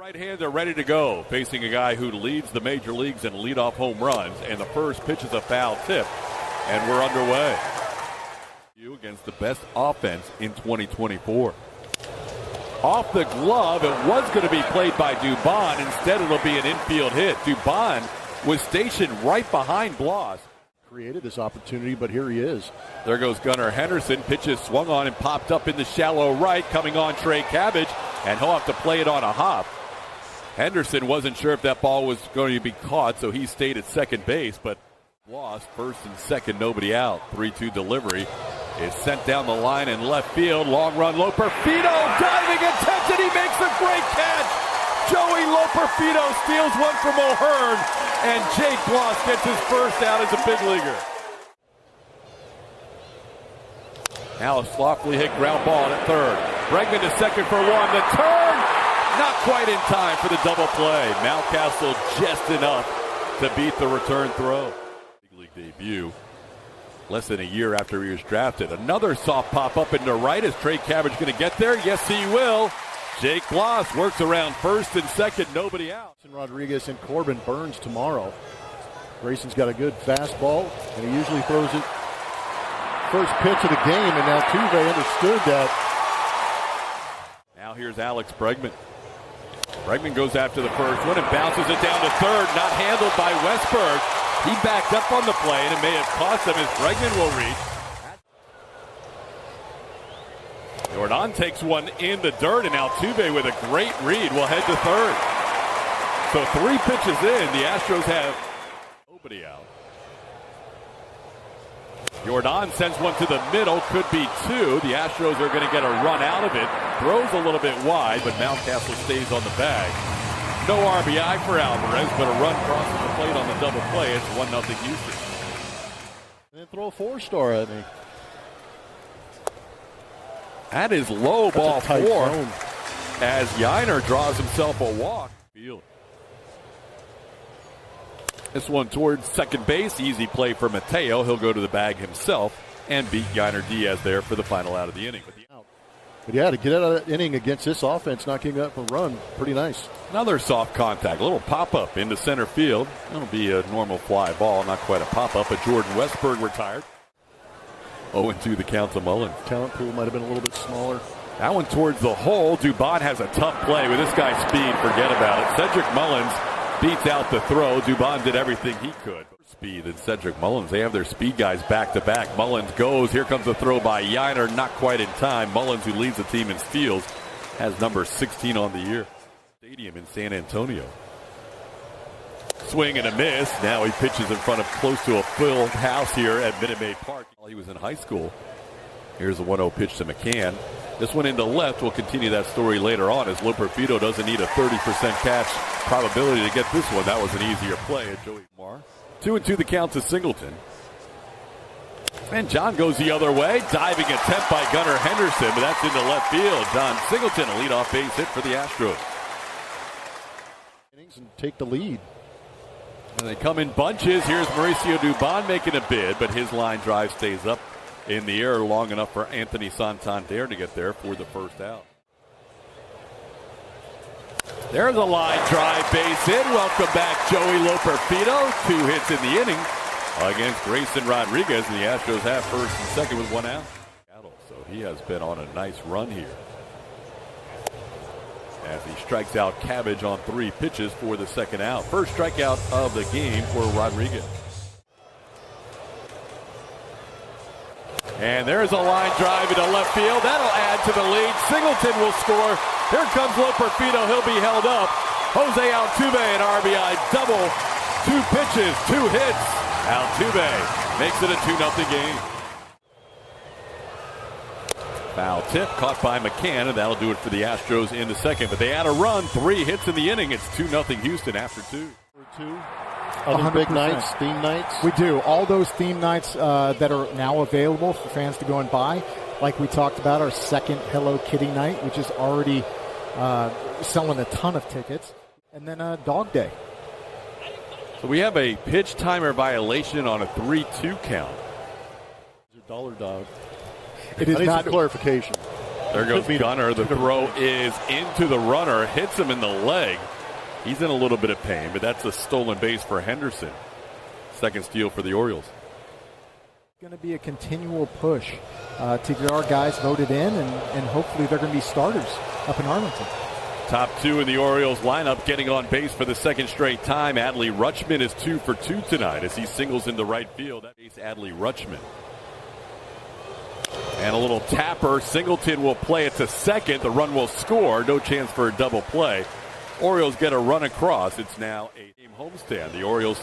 Right-hander ready to go, facing a guy who leads the major leagues in leadoff home runs, and the first pitch is a foul tip, and we're underway. Against the best offense in 2024. Off the glove, it was going to be played by Dubon. Instead, it'll be an infield hit. Dubon was stationed right behind Bloss. Created this opportunity, but here he is. There goes Gunnar Henderson. Pitches swung on and popped up in the shallow right, coming on Trey Cabbage, and he'll have to play it on a hop. Henderson wasn't sure if that ball was going to be caught, so he stayed at second base, but lost first and second, nobody out. 3-2 delivery is sent down the line in left field. Long run, Loperfido diving attempt, and he makes a great catch. Joey Loperfido steals one from O'Hearn, and Jake Bloss gets his first out as a big leaguer. Now a sloppily hit ground ball at third. Bregman to second for one. The turn, not quite in time for the double play. Mountcastle just enough to beat the return throw. Big league debut. Less than a year after he was drafted. Another soft pop up into right. Is Trey Cabbage going to get there? Yes, he will. Jake Bloss works around first and second, nobody out. Rodriguez and Corbin Burns tomorrow. Grayson's got a good fastball, and he usually throws it first pitch of the game, and now Tuve understood that. Now here's Alex Bregman. Bregman goes after the first one and bounces it down to third, not handled by Westberg. He backed up on the play, and it may have cost him as Bregman will reach. Jordan takes one in the dirt, and Altuve with a great read will head to third. So 3 pitches in, the Astros have nobody out. Jordan sends one to the middle, could be 2. The Astros are going to get a run out of it. Throws a little bit wide, but Mountcastle stays on the bag. No RBI for Alvarez, but a run crosses the plate on the double play. It's 1-0 Houston. And then throw a 4-star at me. That is low. That's ball 4 zone. As Yiner draws himself a walk. Field. This one towards second base. Easy play for Mateo. He'll go to the bag himself and beat Yiner Diaz there for the final out of the inning. But yeah, to get out of that inning against this offense, not giving up a run, pretty nice. Another soft contact, a little pop-up into center field. That'll be a normal fly ball, not quite a pop-up, but Jordan Westberg retired. 0-2 the count to Mullins. Talent pool might have been a little bit smaller. That one towards the hole. Dubon has a tough play. With this guy's speed, forget about it. Cedric Mullins beats out the throw. Dubon did everything he could. Speed and Cedric Mullins, they have their speed guys back-to-back. Mullins goes. Here comes the throw by Yiner. Not quite in time. Mullins, who leads the team in steals, has number 16 on the year. Stadium in San Antonio. Swing and a miss. Now he pitches in front of close to a filled house here at Minute Maid Park. While he was in high school. Here's the 1-0 pitch to McCann. This one into left. We'll continue that story later on as Loperfido doesn't need a 30% catch probability to get this one. That was an easier play at Joey Mar. 2-2 the count to Singleton. And John goes the other way. Diving attempt by Gunnar Henderson, but that's into left field. John Singleton, a leadoff base hit for the Astros. And take the lead. And they come in bunches. Here's Mauricio Dubon making a bid, but his line drive stays up in the air long enough for Anthony Santander to get there for the first out. There's a line drive, base hit. Welcome back, Joey Loperfido. 2 hits in the inning against Grayson Rodriguez, and the Astros have first and second with 1 out. So he has been on a nice run here as he strikes out Cabbage on 3 pitches for the second out. First strikeout of the game for Rodriguez. And there's a line drive into left field. That'll add to the lead. Singleton will score. Here comes Loperfido. He'll be held up. Jose Altuve, an RBI double. 2 pitches, 2 hits. Altuve makes it a 2-0 game. Foul tip caught by McCann, and that'll do it for the Astros in the second. But they add a run, 3 hits in the inning. It's 2-0 Houston after 2. Other big nights, theme nights? We do. All those theme nights that are now available for fans to go and buy. Like we talked about, our second Hello Kitty night, which is already selling a ton of tickets. And then Dog Day. So we have a pitch timer violation on a 3-2 count. It's a dollar dog. It is I need not some clarification. There goes Gunnar. The throw is into the runner, hits him in the leg. He's in a little bit of pain, but that's a stolen base for Henderson. Second steal for the Orioles. Going to be a continual push to get our guys voted in, and hopefully they're going to be starters up in Arlington. Top two in the Orioles lineup getting on base for the second straight time. Adley Rutschman is 2 for 2 tonight as he singles into right field. That is Adley Rutschman. And a little tapper. Singleton will play it to second. The run will score. No chance for a double play. Orioles get a run across. It's now a game homestand. The Orioles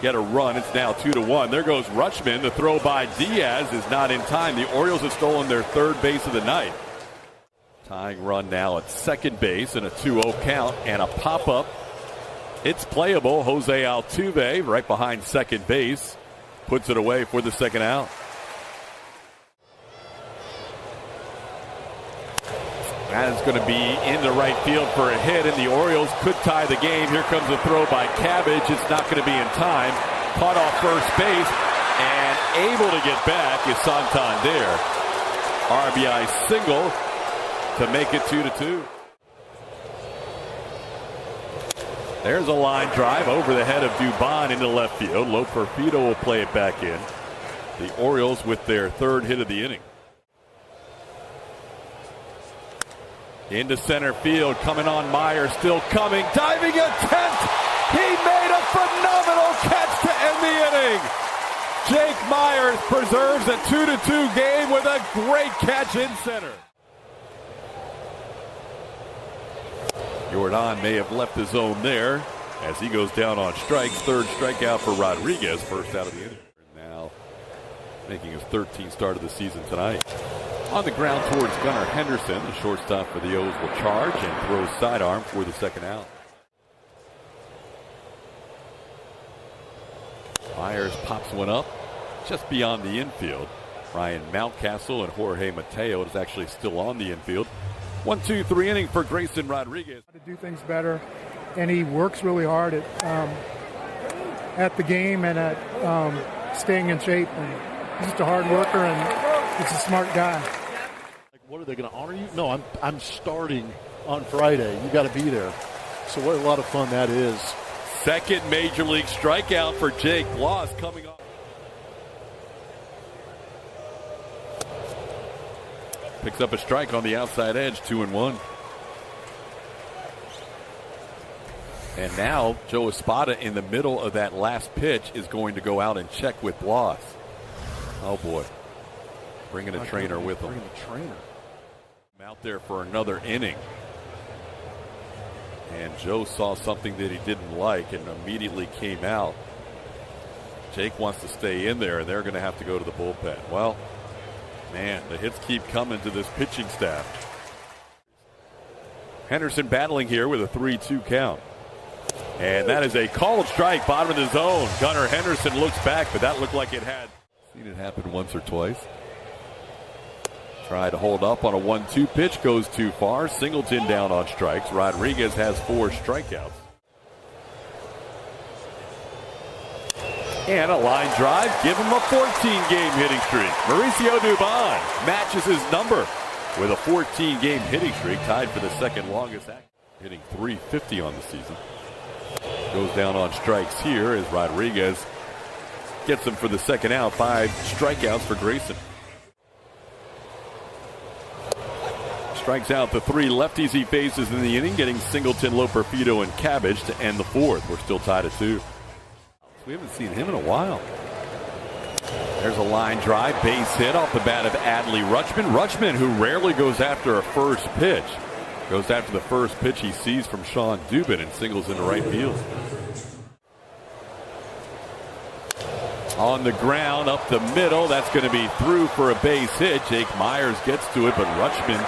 get a run. It's now 2-1. There goes Rutschman. The throw by Diaz is not in time. The Orioles have stolen their third base of the night. Tying run now at second base and a 2-0 count and a pop-up. It's playable. Jose Altuve right behind second base puts it away for the second out. That is going to be into right field for a hit, and the Orioles could tie the game. Here comes a throw by Cabbage. It's not going to be in time. Caught off first base and able to get back is Santander. RBI single to make it 2-2. There's a line drive over the head of Dubon into left field. Loperfido will play it back in. The Orioles with their third hit of the inning. Into center field, coming on Myers, still coming, diving attempt. He made a phenomenal catch to end the inning. Jake Myers preserves a 2-2 game with a great catch in center. Jordan may have left the zone there as he goes down on strikes. Third strikeout for Rodriguez, first out of the inning. Now making his 13th start of the season tonight. On the ground towards Gunnar Henderson, the shortstop for the O's will charge and throws sidearm for the second out. Myers pops one up just beyond the infield. Ryan Mountcastle and Jorge Mateo is actually still on the infield. 1-2-3 inning for Grayson Rodriguez. To do things better, and he works really hard at the game and at staying in shape. And he's just a hard worker, and he's a smart guy. What are they going to honor you? No, I'm starting on Friday. You got to be there. So what a lot of fun that is. Second major league strikeout for Jake Bloss coming up. Picks up a strike on the outside edge, 2-1. And now Joe Espada in the middle of that last pitch is going to go out and check with Bloss. Oh boy. Bringing a trainer with him. Bringing a trainer. Out there for another inning. And Joe saw something that he didn't like and immediately came out. Jake wants to stay in there, and they're going to have to go to the bullpen. Well, man, the hits keep coming to this pitching staff. Henderson battling here with a 3-2 count. And that is a called strike, bottom of the zone. Gunnar Henderson looks back, but that looked like it had. Seen it happen once or twice. Tried to hold up on a 1-2 pitch, goes too far. Singleton down on strikes. Rodriguez has 4 strikeouts. And a line drive, give him a 14-game hitting streak. Mauricio Dubon matches his number with a 14-game hitting streak, tied for the second longest. Hitting .350 on the season. Goes down on strikes here as Rodriguez gets him for the second out. 5 strikeouts for Grayson. Strikes out the 3 lefties he faces in the inning, getting Singleton, Loperfido, and Cabbage to end the fourth. We're still tied at 2. We haven't seen him in a while. There's a line drive, base hit off the bat of Adley Rutschman. Rutschman, who rarely goes after a first pitch, goes after the first pitch he sees from Sean Dubin and singles into right field. On the ground, up the middle, that's going to be through for a base hit. Jake Myers gets to it, but Rutschman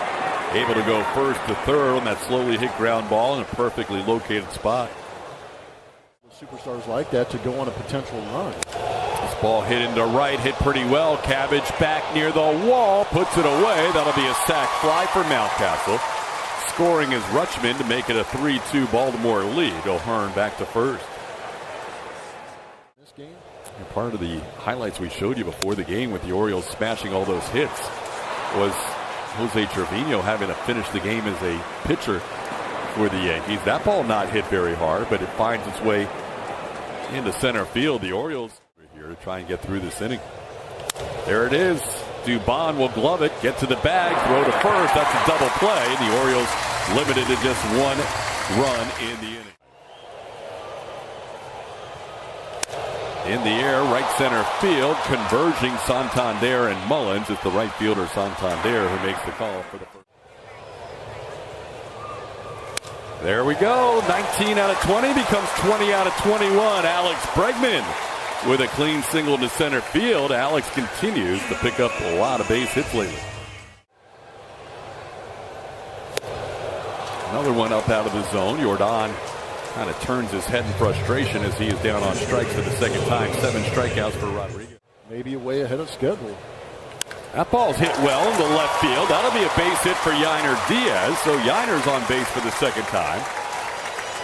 able to go first to third on that slowly hit ground ball in a perfectly located spot. Superstars like that to go on a potential run. This ball hit into right, hit pretty well. Cabbage back near the wall, puts it away. That'll be a sac fly for Mountcastle. Scoring is Rutschman to make it a 3-2 Baltimore lead. O'Hearn back to first. This game? And part of the highlights we showed you before the game with the Orioles smashing all those hits was Jose Trevino having to finish the game as a pitcher for the Yankees. That ball not hit very hard, but it finds its way into center field. The Orioles are here to try and get through this inning. There it is. Dubon will glove it, get to the bag, throw to first. That's a double play. The Orioles limited to just 1 run in the inning. In the air, right center field, converging Santander and Mullins. It's the right fielder Santander who makes the call for the first. There we go. 19 out of 20 becomes 20 out of 21. Alex Bregman with a clean single to center field. Alex continues to pick up a lot of base hits lately. Another one up out of the zone. Jordan kind of turns his head in frustration as he is down on strikes for the second time. 7 strikeouts for Rodriguez. Maybe way ahead of schedule. That ball's hit well in the left field. That'll be a base hit for Yainer Diaz. So Yainer's on base for the second time.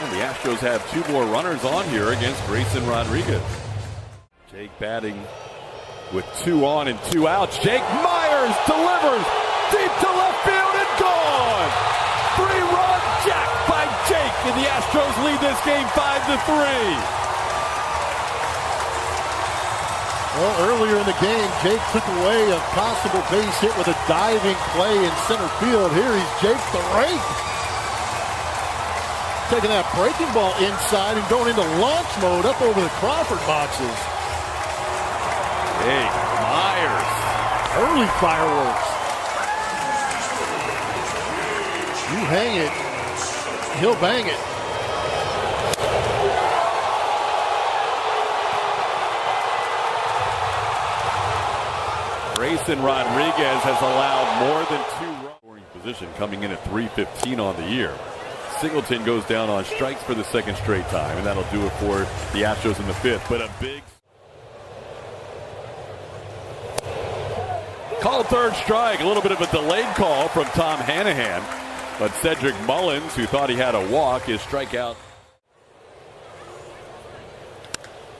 And the Astros have 2 more runners on here against Grayson Rodriguez. Jake batting with 2 on and 2 outs. Jake Myers delivers deep to left field and gone. 3-run jack by Jake, and the Astros lead this game 5-3. Well, earlier in the game, Jake took away a possible base hit with a diving play in center field. Here he's Jake the rake. Taking that breaking ball inside and going into launch mode up over the Crawford boxes. Jake Myers. Early fireworks. You hang it, he'll bang it. Grayson Rodriguez has allowed more than 2 runs. Scoring position coming in at .315 on the year. Singleton goes down on strikes for the second straight time, and that'll do it for the Astros in the 5th. But a big call, third strike. A little bit of a delayed call from Tom Hanahan. But Cedric Mullins, who thought he had a walk, is strikeout.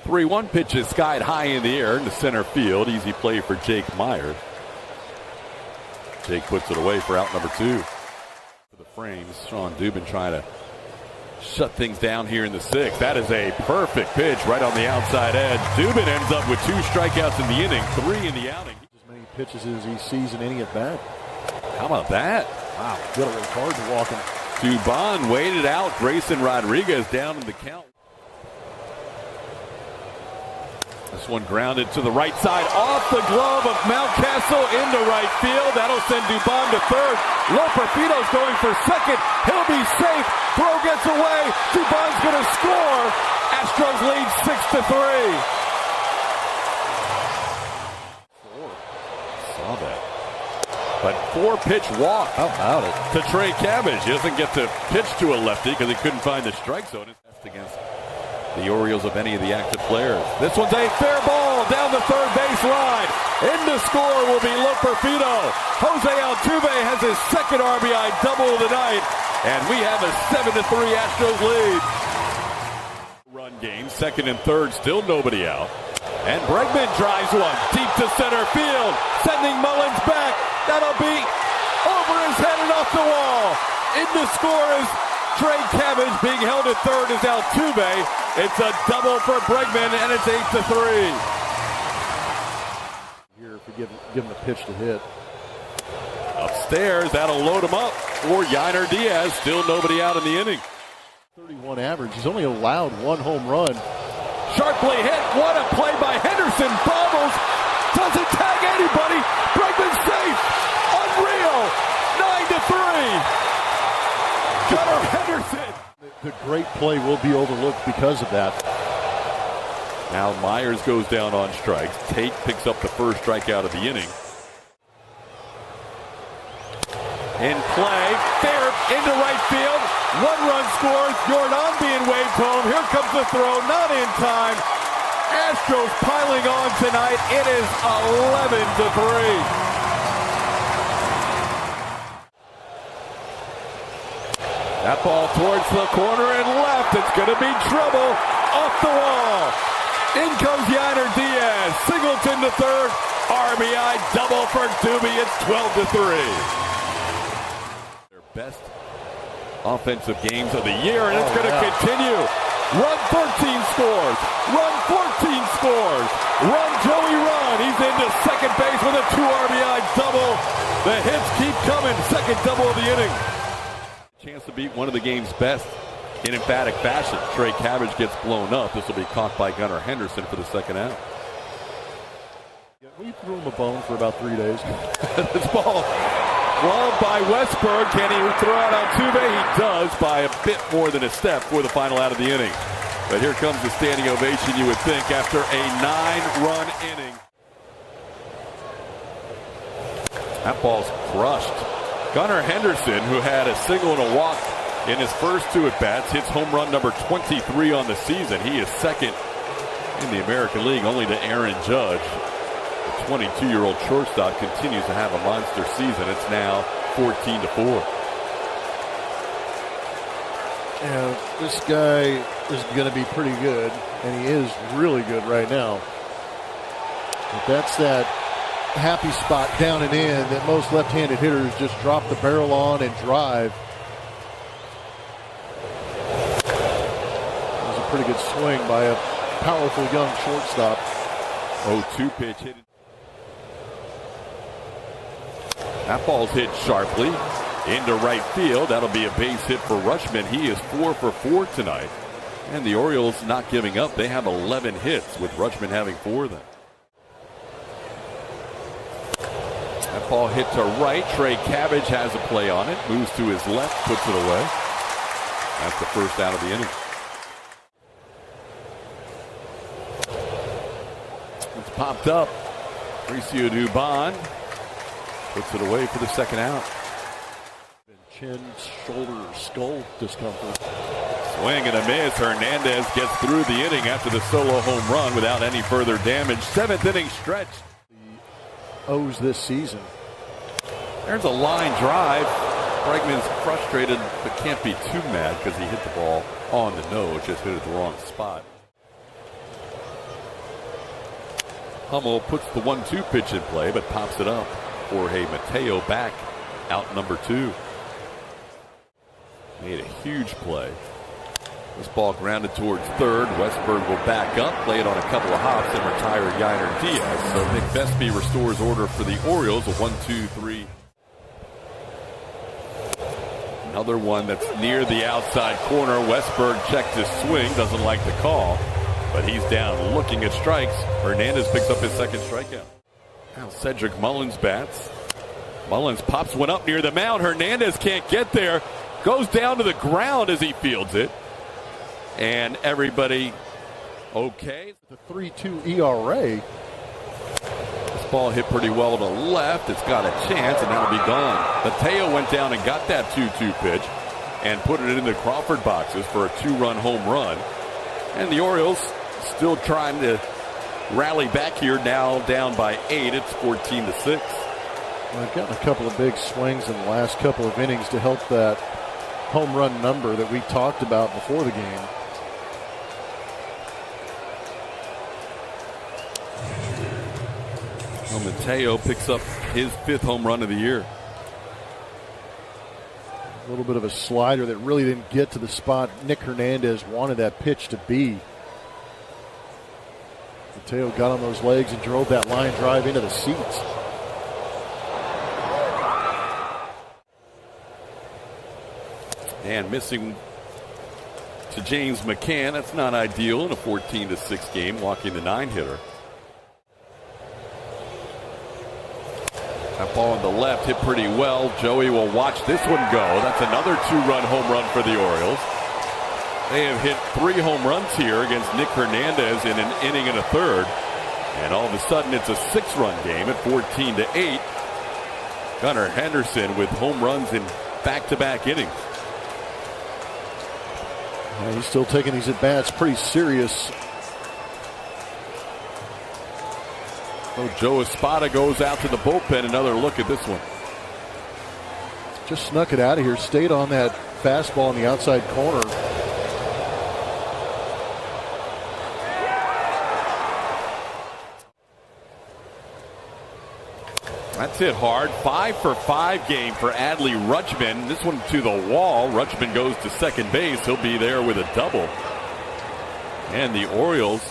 3-1 pitch is skied high in the air into center field. Easy play for Jake Myers. Jake puts it away for out number 2. For the frames, Sean Dubin trying to shut things down here in the 6th. That is a perfect pitch right on the outside edge. Dubin ends up with 2 strikeouts in the inning, 3 in the outing. As many pitches as he sees in any at bat. How about that? Wow, gotta work hard to walk him. Dubon waited out Grayson Rodriguez down in the count. This one grounded to the right side off the glove of Mountcastle into right field. That'll send Dubon to third. Loperfido's going for second. He'll be safe. Throw gets away. Dubon's going to score. Astros lead 6-3. Saw that. But 4-pitch walk. How about it? To Trey Cabbage. He doesn't get to pitch to a lefty because he couldn't find the strike zone. That's against the Orioles of any of the active players. This one's a fair ball down the third base line. In to score will be Loperfido. Jose Altuve has his second RBI double of the night. And we have a 7-3 Astros lead. Run game, second and third, still nobody out. And Bregman drives one deep to center field, sending Mullins back. That'll be over his head and off the wall. In to score is Trey Cabbage. Being held at third is Altuve. It's a double for Bregman, and it's 8-3. Here, if you give him a pitch to hit. Upstairs, that'll load him up for Yainer Diaz. Still nobody out in the inning. 31 average. He's only allowed 1 home run. Sharply hit. What a play by Henderson. Bobbles. Doesn't tag anybody. Bregman safe. Unreal. 9-3. Gunnar Henderson. The great play will be overlooked because of that. Now Myers goes down on strikes. Tate picks up the first strikeout of the inning. In play, fair into right field. 1 run scores. Jordan being waved home. Here comes the throw, not in time. Astros piling on tonight. It is 11-3. That ball towards the corner and left. It's going to be trouble. Off the wall. In comes Yainer Diaz. Singleton to third. RBI double for Doobie. It's 12-3. best offensive games of the year, and it's going to continue. Run 13 scores. Run 14 scores. Run Joey run. He's into second base with a 2 RBI double. The hits keep coming. Second double of the inning. Chance to beat one of the game's best in emphatic fashion. Trey Cabbage gets blown up. This will be caught by Gunnar Henderson for the second out. We threw him a bone for about 3 days. This ball glove by Westberg. Can he throw out Altuve? He does by a bit more than a step for the final out of the inning. But here comes the standing ovation, you would think, after a 9-run inning. That ball's crushed. Gunnar Henderson, who had a single and a walk in his first 2 at-bats, hits home run number 23 on the season. He is second in the American League, only to Aaron Judge. The 22-year-old shortstop continues to have a monster season. It's now 14-4. Yeah, this guy is going to be pretty good, and he is really good right now. But that's that happy spot down and in that most left-handed hitters just drop the barrel on and drive. That was a pretty good swing by a powerful young shortstop. 0-2 pitch hit. That ball's hit sharply into right field. That'll be a base hit for Rutschman. He is 4 for 4 tonight. And the Orioles not giving up. They have 11 hits, with Rutschman having 4 of them. That ball hit to right. Trey Cabbage has a play on it. Moves to his left, puts it away. That's the first out of the inning. It's popped up. Mauricio Dubon puts it away for the second out. Chin, shoulder, skull discomfort. Swing and a miss. Hernandez gets through the inning after the solo home run without any further damage. 7th inning stretch. The O's this season. There's a line drive. Bregman's frustrated but can't be too mad because he hit the ball on the nose. Just hit it the wrong spot. Hummel puts the 1-2 pitch in play but pops it up. Jorge Mateo back, out number 2. Made a huge play. This ball grounded towards third. Westberg will back up, play it on a couple of hops, and retire Yainer Diaz. So Nick Vespi restores order for the Orioles. A 1-2-3. Another one that's near the outside corner. Westberg checked his swing, doesn't like the call, but he's down looking at strikes. Hernandez picks up his second strikeout. Now Cedric Mullins bats. Mullins pops one up near the mound. Hernandez can't get there. Goes down to the ground as he fields it. And everybody okay. The 3.2 ERA. This ball hit pretty well to the left. It's got a chance, and that'll be gone. Mateo went down and got that 2-2 pitch and put it in the Crawford boxes for a 2-run home run. And the Orioles still trying to rally back here, now down by 8. It's 14-6. Well, I've gotten a couple of big swings in the last couple of innings to help that home run number that we talked about before the game. Well, Mateo picks up his 5th home run of the year. A little bit of a slider that really didn't get to the spot Nick Hernandez wanted that pitch to be. Mateo got on those legs and drove that line drive into the seats. And missing to James McCann. That's not ideal in a 14-6 game, walking the 9-hitter. That ball on the left hit pretty well. Joey will watch this one go. That's another 2-run home run for the Orioles. They have hit 3 home runs here against Nick Hernandez in an inning and a third. And all of a sudden it's a 6-run game at 14-8. Gunnar Henderson with home runs in back-to-back innings. Yeah, he's still taking these at-bats pretty serious. So Joe Espada goes out to the bullpen. Another look at this one. Just snuck it out of here. Stayed on that fastball in the outside corner. That That's hit hard. 5 for 5 game for Adley Rutschman. This one to the wall. Rutschman goes to second base. He'll be there with a double. And the Orioles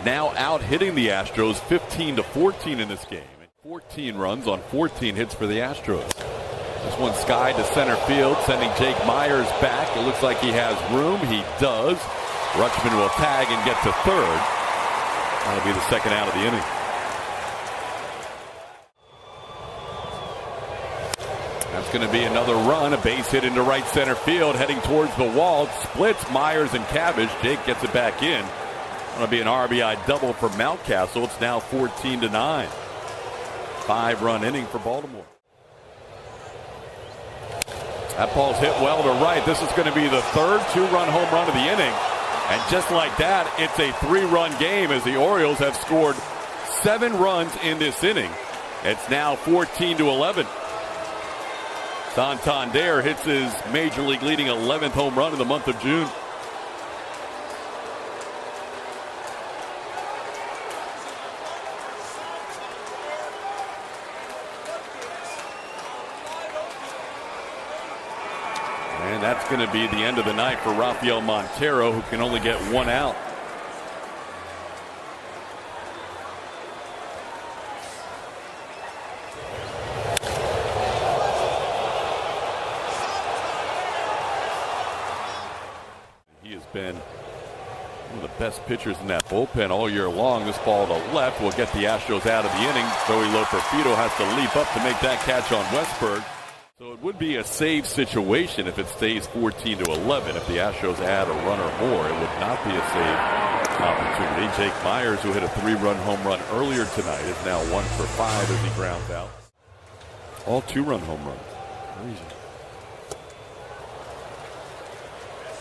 now out hitting the Astros 15-14 in this game. 14 runs on 14 hits for the Astros. This one skied to center field, sending Jake Myers back. It looks like he has room. He does. Rutschman will tag and get to third. That'll be the second out of the inning. That's going to be another run, a base hit into right center field, heading towards the wall. It splits Myers and Cabbage. Jake gets it back in. Going to be an RBI double for Mountcastle. It's now 14-9. 5-run inning for Baltimore. That ball's hit well to right. This is going to be the third 2-run home run of the inning. And just like that, it's a 3-run game as the Orioles have scored 7 runs in this inning. It's now 14-11. Santander hits his major league leading 11th home run in the month of June. And that's going to be the end of the night for Rafael Montero, who can only get 1 out. He has been one of the best pitchers in that bullpen all year long. This ball to left will get the Astros out of the inning. Joey Loperfido has to leap up to make that catch on Westberg. So it would be a save situation if it stays 14-11. If the Astros add a run or more, it would not be a save opportunity. Jake Myers, who hit a 3-run home run earlier tonight, is now 1 for 5 as he grounds out. All 2-run home runs. Crazy.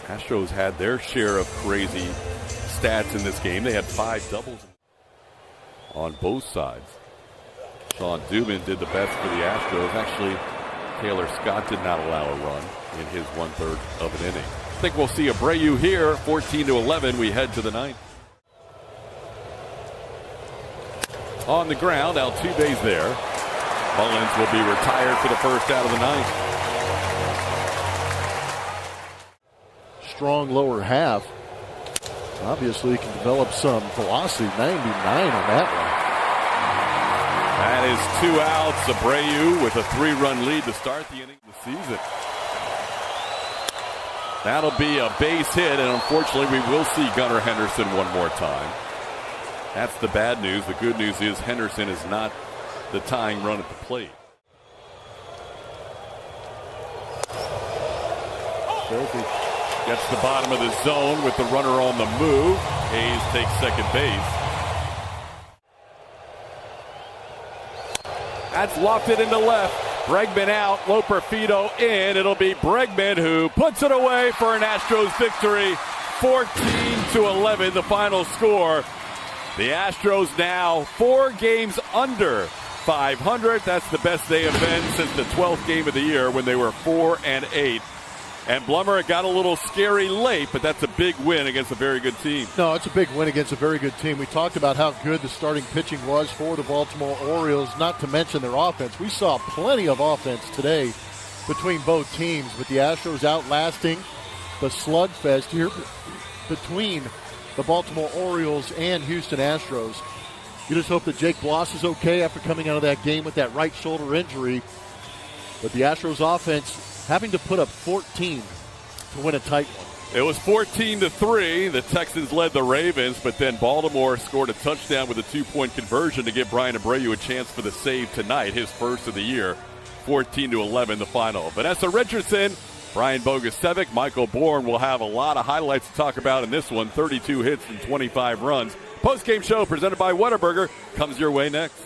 Astros had their share of crazy stats in this game. They had 5 doubles on both sides. Sean Dubin did the best for the Astros. Actually, Taylor Scott did not allow a run in his 1/3 of an inning. I think we'll see Abreu here. 14-11. We head to the 9th. On the ground, Altuve's there. Mullins will be retired for the first out of the 9th. Strong lower half. Obviously can develop some velocity. 99 on that one. That is 2 outs. Abreu with a 3-run lead to start the inning of the season. That'll be a base hit, and unfortunately we will see Gunnar Henderson one more time. That's the bad news. The good news is Henderson is not the tying run at the plate. Filthy. Gets the bottom of the zone with the runner on the move. Hayes takes second base. That's lofted into left. Bregman out. Loperfido in. It'll be Bregman who puts it away for an Astros victory. 14-11, the final score. The Astros now 4 games under 500. That's the best they have been since the 12th game of the year when they were 4-8. And Blummer, it got a little scary late, but that's a big win against a very good team. No, it's a big win against a very good team. We talked about how good the starting pitching was for the Baltimore Orioles, not to mention their offense. We saw plenty of offense today between both teams, but the Astros outlasting the slugfest here between the Baltimore Orioles and Houston Astros. You just hope that Jake Bloss is okay after coming out of that game with that right shoulder injury. But the Astros offense having to put up 14 to win a tight one. It was 14-3. The Texans led the Ravens, but then Baltimore scored a touchdown with a 2-point conversion to give Brian Abreu a chance for the save tonight, his first of the year. 14-11 the final. Vanessa Richardson, Brian Bogusevic, Michael Bourne will have a lot of highlights to talk about in this one. 32 hits and 25 runs. Post-game show presented by Whataburger comes your way next.